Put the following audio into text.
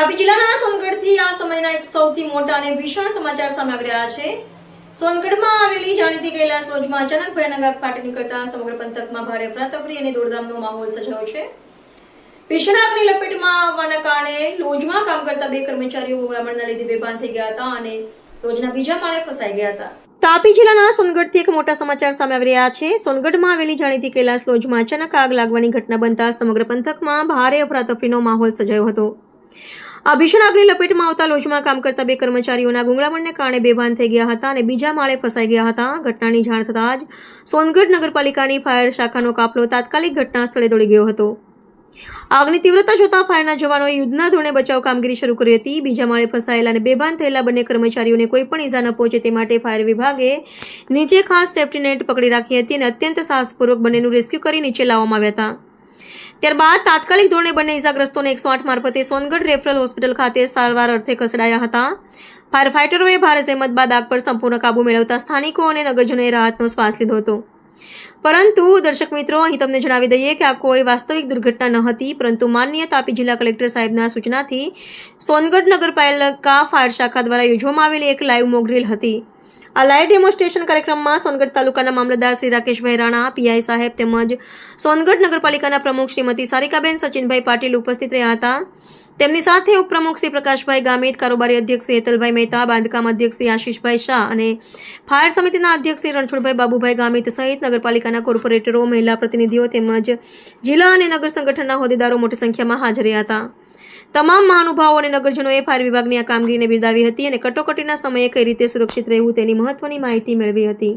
તાપી જિલ્લાના સોનગઢથી આ સમયના એક સૌથી મોટા અને ભીષણ સમાચાર સામે આવી રહ્યા છે। સોનગઢમાં આવેલી જાણીતી કૈલાસ લોજમાં અચાનક ભયાનક આગ ફાટી નીકળતા સમગ્ર પંથકમાં ભારે અફરાતફરી અને દોડધામનો માહોલ સર્જાયો છે। ભીષણ આગની લપેટમાં આવવાના કારણે લોજમાં કામ કરતા બે કર્મચારીઓ ઉમરામણના લીધે બેભાન થઈ ગયા હતા અને લોજના બીજા માળે ફસાઈ ગયા હતા। તાપી જિલ્લાના સોનગઢથી એક મોટા સમાચાર સામે આવી રહ્યા છે। સોનગઢમાં આવેલી જાણીતી કૈલાસ લોજમાં અચાનક આગ લાગવાની ઘટના બનતા સમગ્ર પંથકમાં ભારે અફરાતફરીનો માહોલ સર્જાયો હતો। આ ભીષણ આગની લપેટમાં આવતા લોજમાં કામ કરતા બે કર્મચારીઓના ગુંગળામણને કારણે બેભાન થઈ ગયા હતા અને બીજા માળે ફસાઈ ગયા હતા। ઘટનાની જાણ થતાં જ સોનગઢ નગરપાલિકાની ફાયર શાખાનો કાફલો તાત્કાલિક ઘટના સ્થળે દોડી ગયો હતો। આગની તીવ્રતા જોતા ફાયરના જવાનોએ યુદ્ધના ધોરણે બચાવ કામગીરી શરૂ કરી હતી। બીજા માળે ફસાયેલા અને બેભાન થયેલા બંને કર્મચારીઓને કોઈ પણ ઈજા ન પહોંચે તે માટે ફાયર વિભાગે નીચે ખાસ સેફ્ટી નેટ પકડી રાખી હતી અને અત્યંત સાહસપૂર્વક બંનેનું રેસ્ક્યુ કરી નીચે લાવવામાં આવ્યા હતા। ત્યારબાદ તાત્કાલિક ધોરણે બંને ઇજાગ્રસ્તોને 108 મારફતે સોનગઢ રેફરલ હોસ્પિટલ ખાતે સારવાર અર્થે ખસેડાયા હતા। ફાયર ફાઇટરોએ ભારે જહેમત બાદ આગ પર સંપૂર્ણ કાબુ મેળવતા સ્થાનિકો અને નગરજનોએ રાહતનો શ્વાસ લીધો હતો। પરંતુ દર્શક મિત્રો, અહીં તમને જણાવી દઈએ કે આ કોઈ વાસ્તવિક દુર્ઘટના ન હતી, પરંતુ માનનીય તાપી જિલ્લા કલેક્ટર સાહેબના સૂચનાથી સોનગઢ નગરપાલિકા ફાયર શાખા દ્વારા યોજવામાં આવેલી એક લાઈવ મોકડ્રીલ હતી। આ લાઈવ ડેમોન્સ્ટ્રેશન કાર્યક્રમમાં સોનગઢ તાલુકાના મામલતદાર શ્રી રાકેશભાઈ રાણા, પીઆઈ સાહેબ તેમજ સોનગઢ નગરપાલિકાના પ્રમુખ શ્રીમતી સારિકાબેન સચિનભાઈ પાટીલ ઉપસ્થિત રહ્યા હતા। તેમની સાથે ઉપપ્રમુખ શ્રી પ્રકાશભાઈ ગામિત, કારોબારી અધ્યક્ષ શ્રી હેતલભાઈ મહેતા, બાંધકામ અધ્યક્ષ શ્રી આશીષભાઈ શાહ અને ફાયર સમિતિના અધ્યક્ષ શ્રી રણછોડભાઈ બાબુભાઈ ગામિત સહિત નગરપાલિકાના કોર્પોરેટરો, મહિલા પ્રતિનિધિઓ તેમજ જિલ્લા અને નગર સંગઠનના હોદ્દેદારો મોટી સંખ્યામાં હાજર રહ્યા હતા। તમામ મહાનુભાવો અને નગરજનોએ ફાયર વિભાગની આ કામગીરીને બિરદાવી હતી અને કટોકટીના સમયે કઈ રીતે સુરક્ષિત રહેવું તેની મહત્વની માહિતી મેળવી હતી।